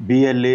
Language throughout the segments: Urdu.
BLA,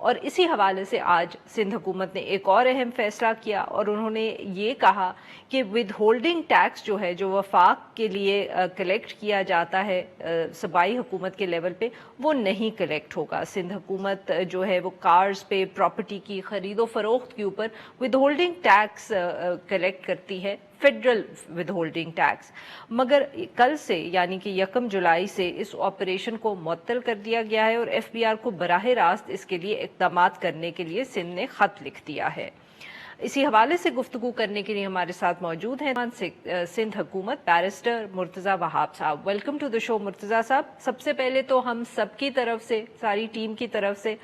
اور اسی حوالے سے آج سندھ حکومت نے ایک اور اہم فیصلہ کیا اور انہوں نے یہ کہا کہ ود ہولڈنگ ٹیکس جو ہے جو وفاق کے لیے کلیکٹ کیا جاتا ہے صوبائی حکومت کے لیول پہ وہ نہیں کلیکٹ ہوگا. سندھ حکومت جو ہے وہ کارز پہ پراپرٹی کی خرید و فروخت کے اوپر ود ہولڈنگ ٹیکس کلیکٹ کرتی ہے, فیڈرل ود ہولڈنگ ٹیکس. مگر کل سے یعنی کہ 1 جولائی سے اس آپریشن کو معطل کر دیا گیا ہے اور ایف بی آر کو براہ راست اس کے لیے اقدامات کرنے کے لیے سندھ نے خط لکھ دیا ہے. اسی حوالے سے گفتگو کرنے کے لیے ہمارے ساتھ موجود ہیں سندھ حکومت بیرسٹر مرتضیٰ وہاب صاحب. ویلکم ٹو دا شو مرتضیٰ صاحب. سب سے پہلے تو ہم سب کی طرف سے, ساری ٹیم کی طرف سے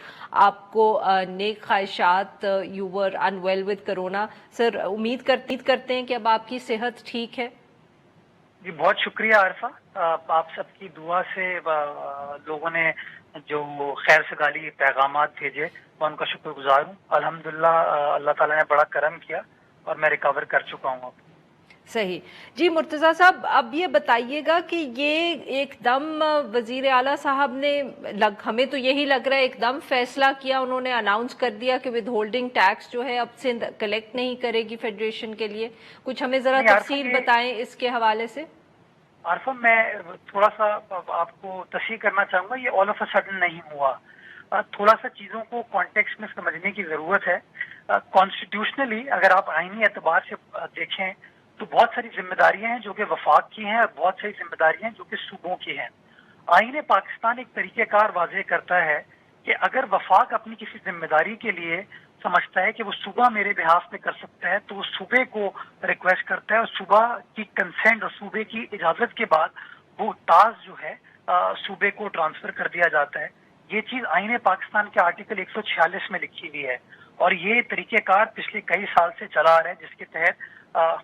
آپ کو نیک خواہشات. You were unwell with corona sir, امید کرتے ہیں کہ اب آپ کی صحت ٹھیک ہے. جی بہت شکریہ عارفہ, آپ سب کی دعا سے لوگوں نے جو خیر سگالی پیغامات بھیجے میں ان کا شکر گزار ہوں. الحمدللہ اللہ تعالیٰ نے بڑا کرم کیا اور میں ریکور کر چکا ہوں اب. صحیح. جی مرتضیٰ صاحب, اب یہ بتائیے گا کہ یہ ایک دم وزیر اعلیٰ صاحب نے ہمیں تو یہی لگ رہا ہے ایک دم فیصلہ کیا, انہوں نے اناؤنس کر دیا کہ ود ہولڈنگ ٹیکس جو ہے اب سندھ کلیکٹ نہیں کرے گی فیڈریشن کے لیے. کچھ ہمیں ذرا تفصیل بتائیں اس کے حوالے سے. عارفہ میں تھوڑا سا آپ کو تصحیح کرنا چاہوں گا, یہ آل آف اے سڈن نہیں ہوا. تھوڑا سا چیزوں کو کانٹیکسٹ میں سمجھنے کی ضرورت ہے. کانسٹیٹیوشنلی اگر آپ آئینی اعتبار سے دیکھیں تو بہت ساری ذمہ داریاں ہیں جو کہ وفاق کی ہیں اور بہت ساری ذمہ داریاں ہیں جو کہ صوبوں کی ہیں. آئین پاکستان ایک طریقہ کار واضح کرتا ہے کہ اگر وفاق اپنی کسی ذمہ داری کے لیے سمجھتا ہے کہ وہ صوبہ میرے بہاف پہ کر سکتا ہے تو وہ صوبے کو ریکویسٹ کرتا ہے اور صوبہ کی کنسینٹ اور صوبے کی اجازت کے بعد وہ تاز جو ہے صوبے کو ٹرانسفر کر دیا جاتا ہے. یہ چیز آئین پاکستان کے آرٹیکل 146 میں لکھی ہوئی ہے اور یہ طریقہ کار پچھلے کئی سال سے چلا آ رہا ہے, جس کے تحت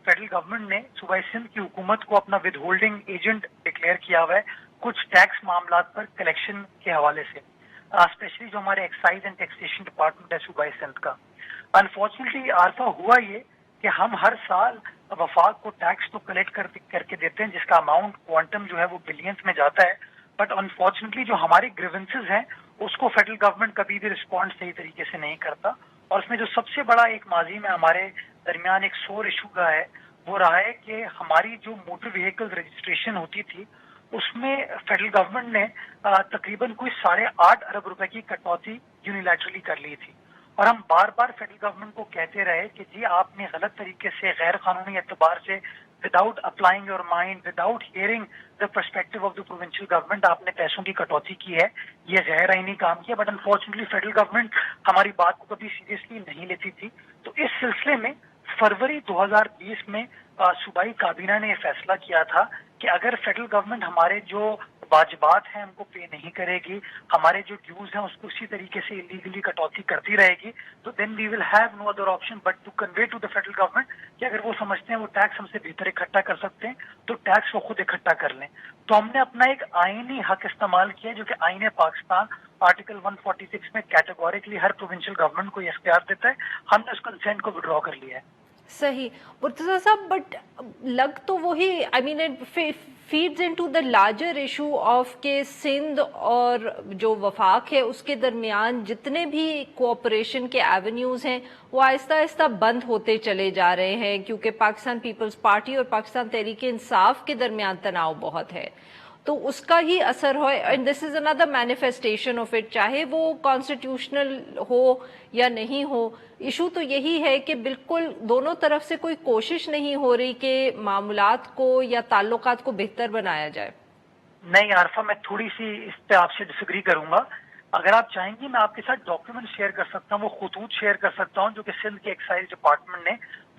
فیڈرل گورنمنٹ نے صوبہ سندھ کی حکومت کو اپنا ود ہولڈنگ ایجنٹ ڈکلیئر کیا ہوا ہے کچھ ٹیکس معاملات پر کلیکشن کے حوالے سے, اسپیشلی جو ہمارے ایکسائز اینڈ ٹیکسیشن ڈپارٹمنٹ ہے صوبہ سندھ کا. انفارچونیٹلی عارفہ ہوا یہ کہ ہم ہر سال وفاق کو ٹیکس تو کلیکٹ کر کے دیتے ہیں جس کا اماؤنٹ کوانٹم جو ہے وہ بلینز میں جاتا ہے, بٹ انفارچونیٹلی جو ہماری گریونسز ہیں اس کو فیڈرل گورنمنٹ کبھی بھی رسپونڈ صحیح طریقے سے نہیں کرتا. اور اس میں جو سب سے بڑا ایک ماضی میں ہمارے درمیان ایک سور ایشو کا ہے وہ رہا ہے کہ ہماری جو موٹر وہیکل رجسٹریشن ہوتی تھی اس میں فیڈرل گورنمنٹ نے تقریباً کوئی 8.5 ارب روپے کی کٹوتی یونیلیٹرلی کر لی تھی. اور ہم بار بار فیڈرل گورنمنٹ کو کہتے رہے کہ جی آپ نے غلط طریقے سے غیر قانونی اعتبار سے without applying your mind without hearing the perspective of the provincial government آپ نے پیسوں کی کٹوتی کی ہے, یہ غیر آئینی کام کیا. بٹ انفارچونیٹلی فیڈرل گورنمنٹ ہماری بات کو کبھی سیریسلی نہیں لیتی تھی. تو اس سلسلے میں فروری 2020 میں صوبائی کابینہ نے یہ فیصلہ کیا تھا کہ اگر فیڈرل گورنمنٹ ہمارے جو واجبات ہیں ان کو پے نہیں کرے گی, ہمارے جو ڈیوز ہیں اس کو اسی طریقے سے انلیگلی کٹوتی کرتی رہے گی, تو then we will have no other option but to convey to the federal government کہ اگر وہ سمجھتے ہیں وہ ٹیکس ہم سے بہتر اکٹھا کر سکتے ہیں تو ٹیکس وہ خود اکٹھا کر لیں. تو ہم نے اپنا ایک آئینی حق استعمال کیا جو کہ آئین پاکستان آرٹیکل 146 میں کیٹیگوریکلی ہر پروونشل گورنمنٹ کو یہ اختیار دیتا ہے. ہم نے اس کنسینٹ کو وڈرا کر لیا ہے. صحیح مرتضیٰ صاحب, بٹ لگ تو وہی I mean it feeds into the larger issue of کہ سندھ اور جو وفاق ہے اس کے درمیان جتنے بھی کوآپریشن کے ایونیوز ہیں وہ آہستہ آہستہ بند ہوتے چلے جا رہے ہیں کیونکہ پاکستان پیپلز پارٹی اور پاکستان تحریک انصاف کے درمیان تناؤ بہت ہے. تو اس کا ہی اثر ہو, and this is another manifestation of it, چاہے وہ کانسٹیٹیوشنل ہو یا نہیں ہو. ایشو تو یہی ہے کہ بالکل دونوں طرف سے کوئی کوشش نہیں ہو رہی کہ معاملات کو یا تعلقات کو بہتر بنایا جائے. نہیں عارفہ, میں تھوڑی سی اس پہ آپ سے ڈس ایگری کروں گا. اگر آپ چاہیں گی میں آپ کے ساتھ ڈاکیومنٹ شیئر کر سکتا ہوں, وہ خطوط شیئر کر سکتا ہوں جو کہ سندھ کے ایکسائز ڈپارٹمنٹ نے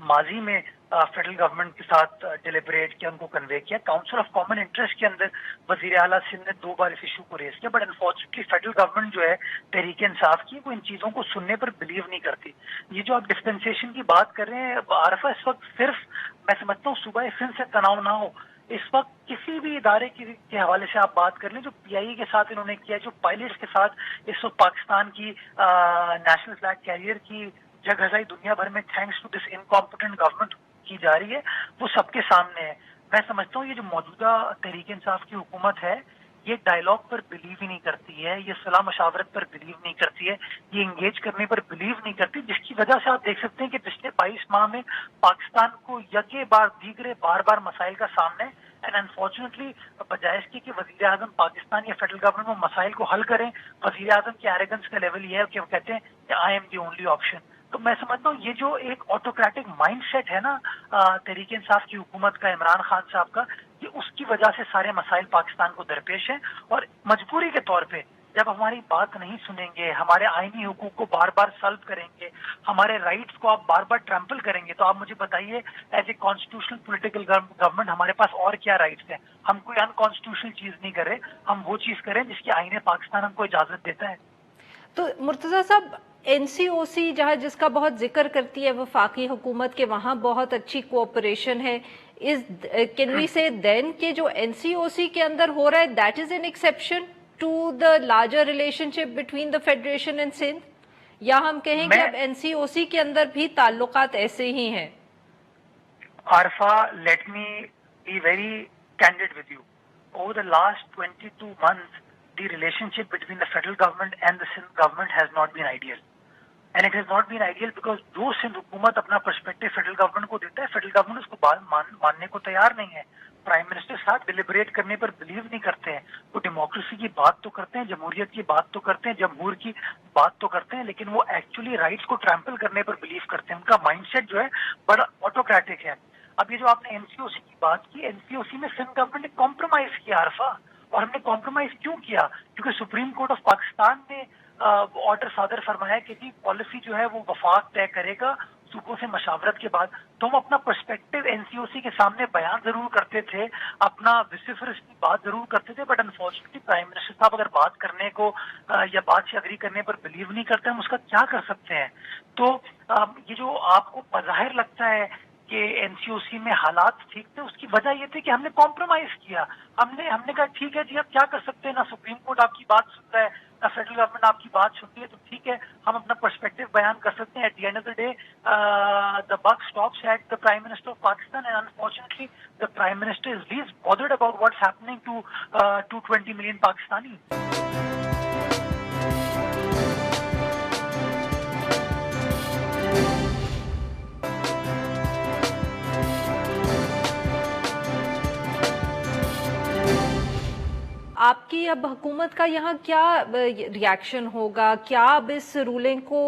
ماضی میں فیڈرل گورنمنٹ کے ساتھ ڈیلیبریٹ کیا, ان کو کنوے کیا. کاؤنسل آف کامن انٹرسٹ کے اندر وزیر اعلیٰ سندھ نے 2 بار اس ایشو کو ریز کیا, بٹ انفارچونیٹلی فیڈرل گورنمنٹ جو ہے تحریک انصاف کی وہ ان چیزوں کو سننے پر بلیو نہیں کرتی. یہ جو آپ ڈسپینسیشن کی بات کر رہے ہیں عارفہ, اس وقت صرف میں سمجھتا ہوں صوبہ سندھ سے تناؤ نہ ہو, اس وقت کسی بھی ادارے کے حوالے سے آپ بات کر لیں جو پی آئی اے کے ساتھ انہوں نے کیا, جو پائلٹس کے ساتھ اس وقت پاکستان کی نیشنل فلیگ کیریئر کی جگ ہزائی دنیا بھر میں thanks to this incompetent government کی جا رہی ہے, وہ سب کے سامنے ہے. میں سمجھتا ہوں یہ جو موجودہ تحریک انصاف کی حکومت ہے یہ ڈائلاگ پر بلیو ہی نہیں کرتی ہے, یہ صلاح مشاورت پر بلیو نہیں کرتی ہے, یہ انگیج کرنے پر بلیو نہیں کرتی, جس کی وجہ سے آپ دیکھ سکتے ہیں کہ پچھلے 22 ماہ میں پاکستان کو یکے بار دیگرے بار مسائل کا سامنا ہے. اینڈ انفارچونیٹلی بجائے اس کے کہ وزیر اعظم پاکستان یا فیڈرل گورنمنٹ وہ مسائل کو حل کریں, وزیر اعظم کی ایروگنس کا لیول یہ ہے کہ وہ کہتے ہیں کہ I am the only option. تو میں سمجھتا ہوں یہ جو ایک آٹوکریٹک مائنڈ سیٹ ہے نا تحریک انصاف کی حکومت کا, عمران خان صاحب کا, یہ اس کی وجہ سے سارے مسائل پاکستان کو درپیش ہیں. اور مجبوری کے طور پہ جب ہماری بات نہیں سنیں گے, ہمارے آئینی حقوق کو بار بار سلب کریں گے, ہمارے رائٹس کو آپ بار بار ٹرمپل کریں گے, تو آپ مجھے بتائیے as a constitutional political government ہمارے پاس اور کیا رائٹس ہیں؟ ہم کوئی انکانسٹیٹیوشنل چیز نہیں کر رہے, ہم وہ چیز کریں جس کی آئین پاکستان ہم کو اجازت دیتا ہے. تو مرتضیٰ صاحب, این سی او سی جہاں جس کا بہت ذکر کرتی ہے وفاقی حکومت کے, وہاں بہت اچھی کوآپریشن ہے. کین وی سے دین کہ جو این سی او سی کے اندر ہو رہا ہے that is an exception to the larger relationship between the federation and Sindh, یا ہم کہیں کہ اب این سی او سی کے اندر بھی تعلقات ایسے ہی ہیں؟ Arifa, let me be very candid with you. Over the last 22 months, the relationship between the federal government and the Sindh government has not been ideal. And it has not been ideal because جو سندھ حکومت اپنا پرسپیکٹو فیڈرل گورنمنٹ کو دیتا ہے, فیڈرل گورنمنٹ اس کو ماننے کو تیار نہیں ہے. پرائم منسٹر صاحب ڈیلیبریٹ کرنے پر بلیو نہیں کرتے ہیں. وہ ڈیموکریسی کی بات تو کرتے ہیں, جمہوریت کی بات تو کرتے ہیں, جمہور کی بات تو کرتے ہیں, لیکن وہ ایکچولی رائٹس کو ٹرمپل کرنے پر بلیو کرتے ہیں. ان کا مائنڈ سیٹ جو ہے بڑا آٹوکریٹک ہے. اب یہ جو آپ نے این سی او سی کی بات کی, این سی او سی میں سندھ گورنمنٹ نے کمپرومائز کیا عارفہ. اور ہم نے کمپرومائز کیوں کیا؟ کیونکہ سپریم کورٹ آف پاکستان نے آرڈر صادر فرمایا کہ جی پالیسی جو ہے وہ وفاق طے کرے گا صوبوں سے مشاورت کے بعد. تو ہم اپنا پرسپیکٹو این سی او سی کے سامنے بیان ضرور کرتے تھے, اپنا وسیفرسلی بات ضرور کرتے تھے, بٹ انفارچونیٹلی پرائم منسٹر صاحب اگر بات کرنے کو یا بات سے اگری کرنے پر بلیو نہیں کرتے, ہم اس کا کیا کر سکتے ہیں؟ تو یہ جو آپ کو بظاہر لگتا ہے کہ این سی او سی میں حالات ٹھیک تھے, اس کی وجہ یہ تھی کہ ہم نے کمپرومائز کیا. ہم نے کہا ٹھیک ہے جی, اب کیا کر سکتے ہیں, نہ سپریم کورٹ آپ کی بات سنتا ہے, نہ فیڈرل گورنمنٹ آپ کی بات سنتی ہے, تو ٹھیک ہے ہم اپنا پرسپیکٹو بیان کر سکتے ہیں. At the end of the day the book stops at the prime minister of Pakistan, and unfortunately the prime minister is least bothered about what's happening to 220 million Pakistani. آپ کی اب حکومت کا یہاں کیا ریاکشن ہوگا؟ کیا اب اس رولنگ کو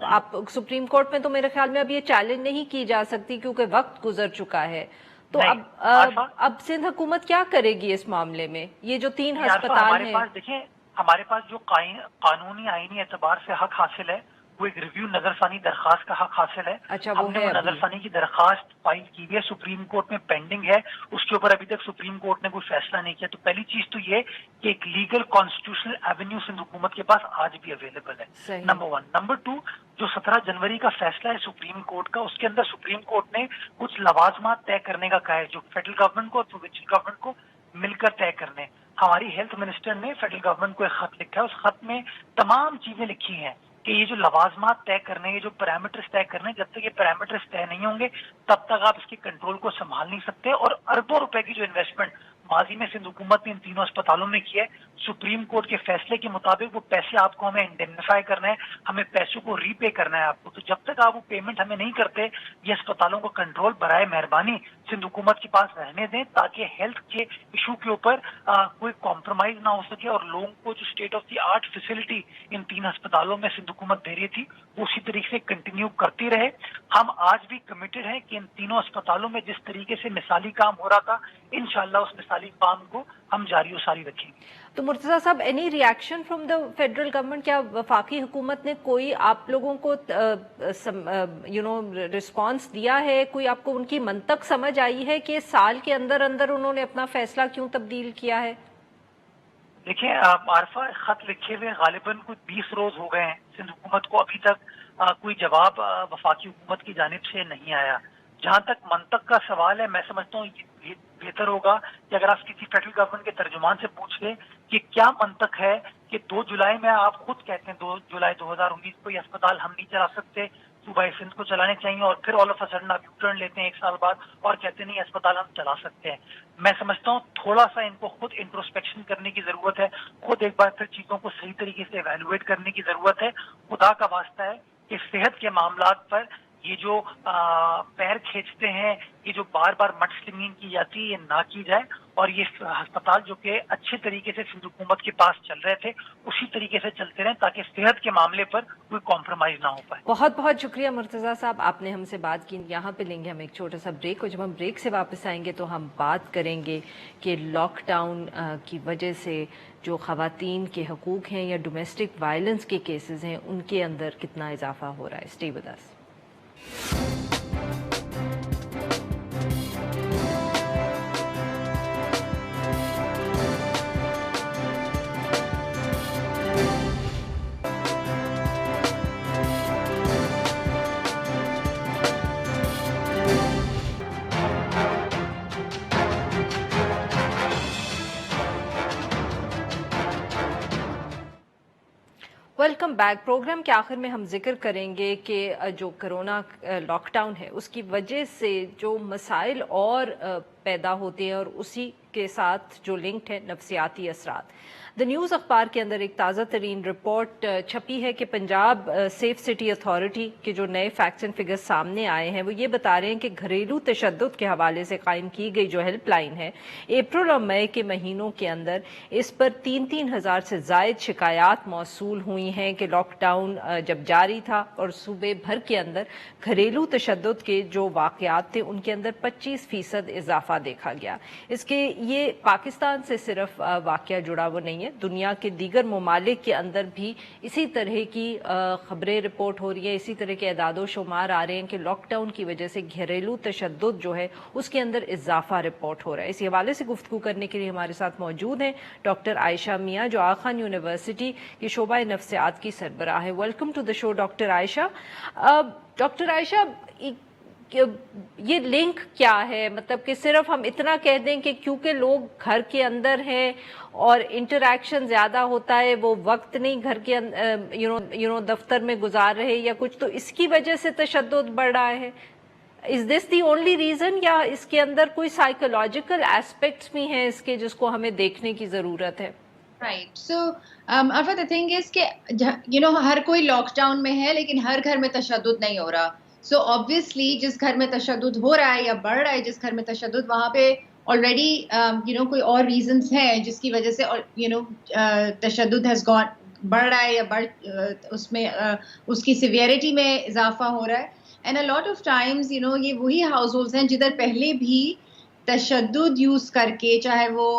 آپ سپریم کورٹ میں تو میرے خیال میں اب یہ چیلنج نہیں کی جا سکتی کیونکہ وقت گزر چکا ہے, تو اب سندھ حکومت کیا کرے گی اس معاملے میں؟ یہ جو 3 ہسپتال ہیں, دیکھیں ہمارے پاس جو قانونی آئینی اعتبار سے حق حاصل ہے وہ ایک ریویو نظر ثانی درخواست کا حق حاصل ہے. ہم نے وہ نظر ثانی کی درخواست فائل کی ہے, سپریم کورٹ میں پینڈنگ ہے, اس کے اوپر ابھی تک سپریم کورٹ نے کوئی فیصلہ نہیں کیا. تو پہلی چیز تو یہ کہ ایک لیگل کانسٹیٹیوشنل ایونیو سندھ حکومت کے پاس آج بھی اویلیبل ہے, نمبر 1. نمبر 2, جو 17 جنوری کا فیصلہ ہے سپریم کورٹ کا, اس کے اندر سپریم کورٹ نے کچھ لوازمات طے کرنے کا کہا ہے جو فیڈرل گورنمنٹ کو اور پروونشل گورنمنٹ کو مل کر طے کرنے. ہماری ہیلتھ منسٹر نے فیڈرل گورنمنٹ کو ایک خط لکھا ہے, اس خط میں تمام چیزیں لکھی ہیں کہ یہ جو لوازمات طے کرنے, یہ جو پیرامیٹرز طے کرنے, جب تک یہ پیرامیٹرز طے نہیں ہوں گے تب تک آپ اس کے کنٹرول کو سنبھال نہیں سکتے. اور اربوں روپے کی جو انویسٹمنٹ ماضی میں سندھ حکومت نے ان تینوں اسپتالوں میں کیا ہے, سپریم کورٹ کے فیصلے کے مطابق وہ پیسے آپ کو ہمیں انڈیمنیفائی کرنا ہے, ہمیں پیسوں کو ری پے کرنا ہے آپ کو. تو جب تک آپ وہ پیمنٹ ہمیں نہیں کرتے, یہ اسپتالوں کو کنٹرول برائے مہربانی سندھ حکومت کے پاس رہنے دیں تاکہ ہیلتھ کے ایشو کے اوپر کوئی کمپرومائز نہ ہو سکے, اور لوگوں کو جو state of the art facility in 3 اسپتالوں میں سندھ حکومت دے رہی تھی وہ اسی طریقے سے کنٹینیو کرتی رہے. ہم آج بھی کمیٹڈ ہیں کہ ان تینوں اسپتالوں میں جس طریقے سے مثالی کام ہو رہا تھا, انشاءاللہ اس مثالی کام کو ہم جاری و ساری رکھیں گے. تو مرتضیٰ صاحب, any reaction from the federal government? کیا وفاقی حکومت نے کوئی آپ لوگوں کو رسپانس دیا ہے؟ کوئی آپ کو ان کی منطق سمجھ آئی ہے کہ سال کے اندر اندر انہوں نے اپنا فیصلہ کیوں تبدیل کیا ہے؟ دیکھیں عارفہ, خط لکھے ہوئے غالباً کوئی 20 روز ہو گئے ہیں سندھ حکومت کو, ابھی تک کوئی جواب وفاقی حکومت کی جانب سے نہیں آیا. جہاں تک منطق کا سوال ہے, میں سمجھتا ہوں یہ بہتر ہوگا کہ اگر آپ کسی فیڈرل گورنمنٹ کے ترجمان سے پوچھ لیں کہ کیا منطق ہے کہ 2 جولائی میں آپ خود کہتے ہیں 2 جولائی 2019 کو یہ اسپتال ہم نہیں چلا سکتے, صوبہ سندھ کو چلانے چاہیے اور پھر آل آف اے سڈن آپ یو ٹرن لیتے ہیں 1 سال بعد اور کہتے ہیں نہیں اسپتال ہم چلا سکتے ہیں. میں سمجھتا ہوں تھوڑا سا ان کو خود انٹروسپیکشن کرنے کی ضرورت ہے, خود ایک بار پھر چیزوں کو صحیح طریقے سے ایویلویٹ کرنے کی ضرورت ہے. خدا کا واسطہ ہے کہ صحت کے معاملات پر یہ جو پیر کھینچتے ہیں, یہ جو بار بار مڈسلنگنگ کی جاتی ہے, یہ نہ کی جائے, اور یہ ہسپتال جو کہ اچھے طریقے سے سندھ حکومت کے پاس چل رہے تھے اسی طریقے سے چلتے رہیں تاکہ صحت کے معاملے پر کوئی کمپرومائز نہ ہو پائے. بہت بہت شکریہ مرتضیٰ صاحب, آپ نے ہم سے بات کی. یہاں پہ لیں گے ہم ایک چھوٹا سا بریک, اور جب ہم بریک سے واپس آئیں گے تو ہم بات کریں گے کہ لاک ڈاؤن کی وجہ سے جو خواتین کے حقوق ہیں یا ڈومیسٹک وائلنس کے کیسز ہیں ان کے اندر کتنا اضافہ ہو رہا ہے. Stay with us. Welcome back. Programme کے آخر میں ہم ذکر کریں گے کہ جو کرونا لاک ڈاؤن ہے اس کی وجہ سے جو مسائل اور پیدا ہوتے ہیں اور اسی کے ساتھ جو لنکڈ ہے نفسیاتی اثرات. دا نیوز اخبار کے اندر ایک تازہ ترین رپورٹ چھپی ہے کہ پنجاب سیف سٹی اتھارٹی کے جو نئے فیکٹس اینڈ فگرز سامنے آئے ہیں وہ یہ بتا رہے ہیں کہ گھریلو تشدد کے حوالے سے قائم کی گئی جو ہیلپ لائن ہے, اپریل اور مئی کے مہینوں کے اندر اس پر 3,000 سے زائد شکایات موصول ہوئی ہیں کہ لاک ڈاؤن جب جاری تھا اور صوبے بھر کے اندر گھریلو تشدد کے جو واقعات تھے ان کے اندر 25% اضافہ دیکھا گیا. اس کے یہ پاکستان سے صرف واقعہ جڑا وہ نہیں ہے, دنیا کے دیگر ممالک کے اندر بھی اسی طرح کی خبریں رپورٹ ہو رہی ہیں, اسی طرح کے اعداد و شمار آ رہے ہیں کہ لاک ڈاؤن کی وجہ سے گھریلو تشدد جو ہے اس کے اندر اضافہ رپورٹ ہو رہا ہے. اسی حوالے سے گفتگو کرنے کے لیے ہمارے ساتھ موجود ہیں ڈاکٹر عائشہ میاں جو آغا خان یونیورسٹی کی شعبہ نفسیات کی سربراہ ہے. Welcome to the show doctor Aisha. Doctor Aisha, یہ لنک کیا ہے؟ مطلب کہ صرف ہم اتنا کہہ دیں کہ کیونکہ لوگ گھر کے اندر ہیں اور انٹریکشن زیادہ ہوتا ہے, وہ وقت نہیں گھر کے دفتر میں گزار رہے یا کچھ, تو اس کی وجہ سے تشدد بڑھ رہا ہے. از دس دی اونلی ریزن یا اس کے اندر کوئی سائیکولوجیکل ایسپیکٹس بھی ہیں اس کے جس کو ہمیں دیکھنے کی ضرورت ہے؟ Right. So, Arfa, the thing is کہ ہر کوئی لاک ڈاؤن میں ہے لیکن ہر گھر میں تشدد نہیں ہو رہا. سو obviously جس گھر میں تشدد ہو رہا ہے یا بڑھ رہا ہے جس گھر میں تشدد, وہاں پہ already کوئی اور reasons ہیں جس کی وجہ سے تشدد has gone بڑھ رہا ہے یا اس میں اس کی سیویرٹی میں اضافہ ہو رہا ہے. And a lot of times یہ وہی ہاؤس ہولڈس ہیں جدھر پہلے بھی تشدد یوز کر کے, چاہے وہ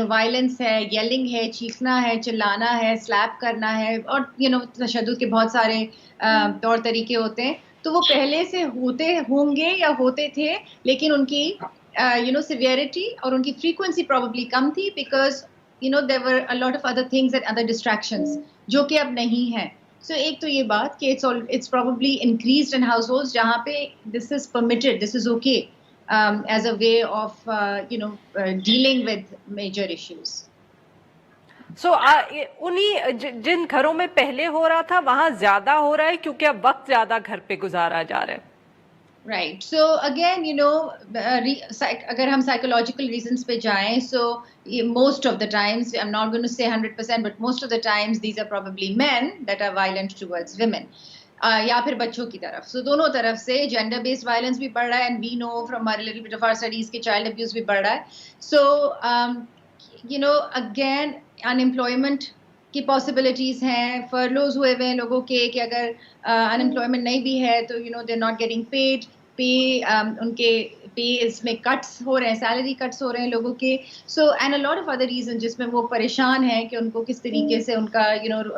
وائلنس ہے, یلنگ ہے, چیخنا ہے, چلانا ہے, سلیپ کرنا ہے, اور تشدد کے بہت سارے طور طریقے ہوتے ہیں, تو وہ پہلے سے ہوتے ہوں گے یا ہوتے تھے لیکن ان کی سیویرٹی اور ان کی فریکوینسی پروبیبلی کم تھی because there were a lot of other things and other distractions جو کہ اب نہیں ہیں. So ایک تو یہ بات کہ it's probably increased in households جہاں پہ this is permitted, this is okay as a way of dealing with major issues. سو انہی جن گھروں میں پہلے ہو رہا تھا وہاں زیادہ ہو رہا ہے کیونکہ اب وقت زیادہ گھر پہ گزارا جا رہا ہے. Right. So again, اگر ہم psychological reasons پہ جائیں, so most of the times, I'm not going to say 100%, but most of the times these are probably men that are violent towards women. یا پھر بچوں کی طرف. سو دونوں طرف سے جینڈر بیسڈ وائلنس بھی بڑھ رہا ہے, and we know from a little bit of our studies کہ چائلڈ ابیوز بھی بڑھ رہا ہے. سو اگین انمپلائمنٹ کی پاسبلٹیز ہیں, فرلوز ہوئے ہوئے ہیں لوگوں کے کہ اگر انمپلائمنٹ نہیں بھی ہے تو دے ناٹ گیٹنگ پیڈ, ان کے پے اس میں کٹس ہو رہے ہیں, سیلری کٹس ہو رہے ہیں لوگوں کے. So and a lot of other reason جس میں وہ پریشان ہیں کہ ان کو کس طریقے سے ان کا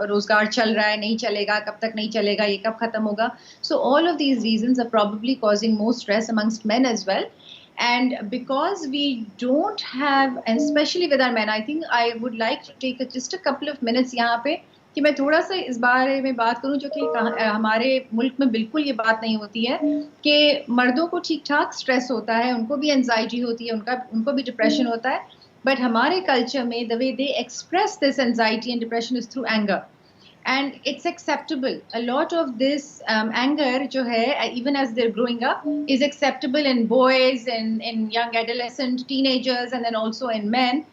روزگار چل رہا ہے, نہیں چلے گا, کب تک نہیں چلے گا, یہ کب ختم ہوگا. So all of these reasons are probably causing more stress amongst men as well. And because we don't have, and especially with our men, I think I would like to take just a couple of minutes یہاں پہ کہ میں تھوڑا سا اس بارے میں بات کروں جو کہ ہمارے ملک میں بالکل یہ بات نہیں ہوتی ہے کہ مردوں کو ٹھیک ٹھاک اسٹریس ہوتا ہے, ان کو بھی انزائٹی ہوتی ہے, ان کو بھی ڈپریشن ہوتا ہے, بٹ ہمارے کلچر میں the way they express this anxiety and depression is through anger. and it's acceptable. A lot of this anger jo hai, even as they're growing up, is acceptable in boys and in young adolescent teenagers, and then also in men.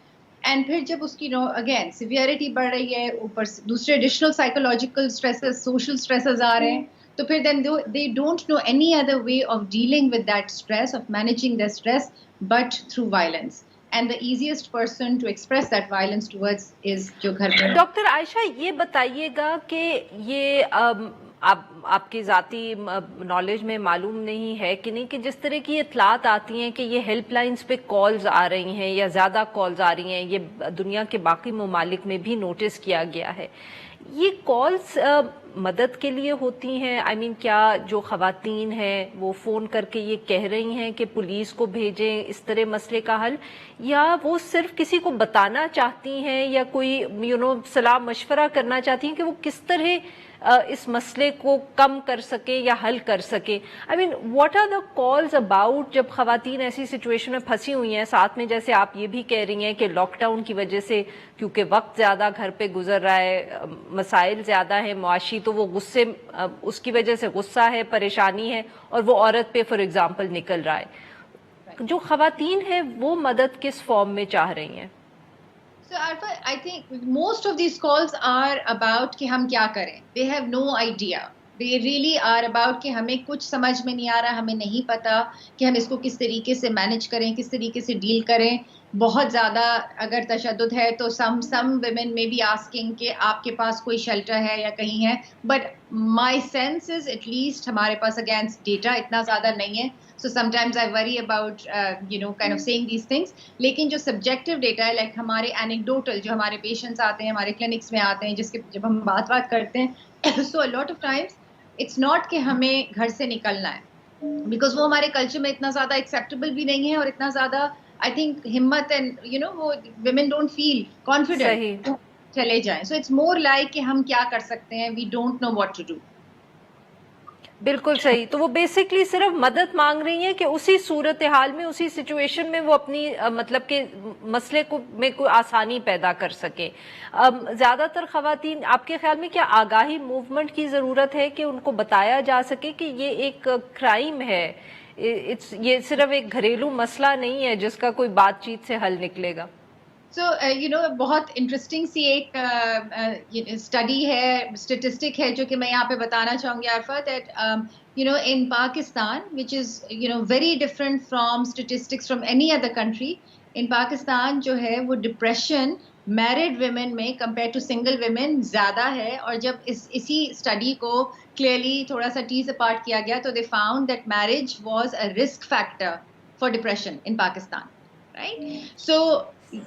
And پھر جب اس کی اگین سیویئرٹی بڑھ رہی ہے, اوپر دوسرے additional psychological stresses, social stresses آ رہے ہیں, تو پھر then they don't know any other way of dealing with that stress, of managing the stress, but through violence. And the easiest person to express that violence towards is جو گھر پہ. ڈاکٹر عائشہ یہ بتائیے گا کہ یہ آپ کی ذاتی نالج میں معلوم نہیں ہے کہ نہیں کہ جس طرح کی اطلاعات آتی ہیں کہ یہ ہیلپ لائنز پہ کالز آ رہی ہیں یا زیادہ کالز آ رہی ہیں, یہ دنیا کے باقی ممالک میں بھی نوٹس کیا گیا ہے, یہ کالز مدد کے لیے ہوتی ہیں؟ آئی مین کیا جو خواتین ہیں وہ فون کر کے یہ کہہ رہی ہیں کہ پولیس کو بھیجیں اس طرح مسئلے کا حل, یا وہ صرف کسی کو بتانا چاہتی ہیں یا کوئی صلاح مشورہ کرنا چاہتی ہیں کہ وہ کس طرح اس مسئلے کو کم کر سکے یا حل کر سکے؟ I mean what are the calls about جب خواتین ایسی سچویشن میں پھنسی ہوئی ہیں؟ ساتھ میں جیسے آپ یہ بھی کہہ رہی ہیں کہ لاک ڈاؤن کی وجہ سے کیونکہ وقت زیادہ گھر پہ گزر رہا ہے, مسائل زیادہ ہیں معاشی, تو وہ غصے, اس کی وجہ سے غصہ ہے, پریشانی ہے, اور وہ عورت پہ فار ایگزامپل نکل رہا ہے. جو خواتین ہیں وہ مدد کس فارم میں چاہ رہی ہیں؟ So Arfa, I think most of these calls are about کہ ہم کیا کریں. They have no idea. They really are about کہ ہمیں کچھ سمجھ میں نہیں آ رہا, ہمیں نہیں پتا کہ ہم اس کو کس طریقے سے مینیج کریں, کس طریقے سے ڈیل کریں. بہت زیادہ اگر تشدد ہے تو some women may be asking کہ آپ کے پاس کوئی شیلٹر ہے یا کہیں ہے, but my sense is at least ہمارے پاس against data اتنا زیادہ نہیں ہے. So sometimes I worry about kind of saying these things. لیکن جو subjective data ہے, like ہمارے anecdotal, جو ہمارے patients آتے ہیں, ہمارے clinics میں آتے ہیں, جس کے جب ہم بات کرتے ہیں, so a lot of times it's not کہ ہمیں گھر سے نکلنا ہے, because وہ ہمارے کلچر میں اتنا زیادہ acceptable بھی نہیں ہے, اور اتنا زیادہ I think ہمت and وہ women don't feel confident چلے جائیں. So it's more like کہ ہم کیا کر سکتے ہیں, we don't know what to do. بالکل صحیح. تو وہ بیسکلی صرف مدد مانگ رہی ہیں کہ اسی صورتحال میں, اسی سچویشن میں وہ اپنی مطلب کہ مسئلے کو میں کوئی آسانی پیدا کر سکے. زیادہ تر خواتین, آپ کے خیال میں کیا آگاہی موومنٹ کی ضرورت ہے کہ ان کو بتایا جا سکے کہ یہ ایک کرائم ہے, یہ صرف ایک گھریلو مسئلہ نہیں ہے جس کا کوئی بات چیت سے حل نکلے گا؟ So, بہت انٹرسٹنگ سی ایک اسٹڈی ہے, اسٹیٹسٹک ہے, جو کہ میں یہاں پہ بتانا چاہوں گی Arifa, that in Pakistan, which is very different from statistics from any other country, in Pakistan جو ہے وہ ڈپریشن میرڈ ویمن میں کمپیئر ٹو سنگل ویمن زیادہ ہے. اور جب اسی اسٹڈی کو کلیئرلی تھوڑا سا ٹیز اپارٹ کیا گیا, تو they found that marriage was a risk factor for depression in Pakistan, right? So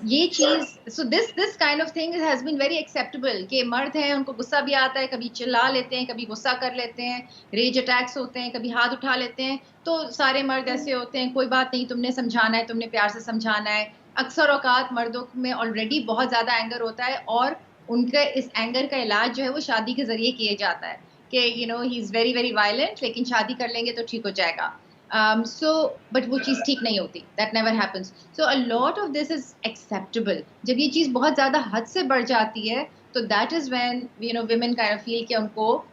یہ چیز, so this kind of thing has been very acceptable, کہ مرد ہیں, ان کو غصہ بھی آتا ہے, کبھی چلا لیتے ہیں, کبھی غصہ کر لیتے ہیں, ریج اٹیکس ہوتے ہیں, کبھی ہاتھ اٹھا لیتے ہیں, تو سارے مرد ایسے ہوتے ہیں, کوئی بات نہیں, تم نے سمجھانا ہے, تم نے پیار سے سمجھانا ہے. اکثر اوقات مردوں میں آلریڈی بہت زیادہ اینگر ہوتا ہے, اور ان کا اس اینگر کا علاج جو ہے وہ شادی کے ذریعے کیا جاتا ہے, کہ ہی از ویری ویری وائلنٹ, لیکن شادی کر لیں گے تو ٹھیک ہو جائے گا. بٹ وہ چیز ٹھیک نہیں ہوتی, that never happens. So a lot of this is acceptable. جب یہ چیز بہت زیادہ حد سے بڑھ جاتی ہے, تو that is when women kind of feel کہ ان کو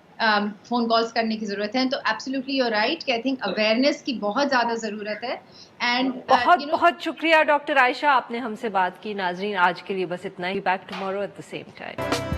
فون کالس کرنے کی ضرورت ہے. تو ایبسلیوٹلی یو رائٹ کہ آئی تھنک اویئرنیس کی بہت زیادہ ضرورت ہے. اینڈ بہت شکریہ ڈاکٹر عائشہ, آپ نے ہم سے بات کی. ناظرین آج کے لیے بس اتنا ہی. Back tomorrow at the same time.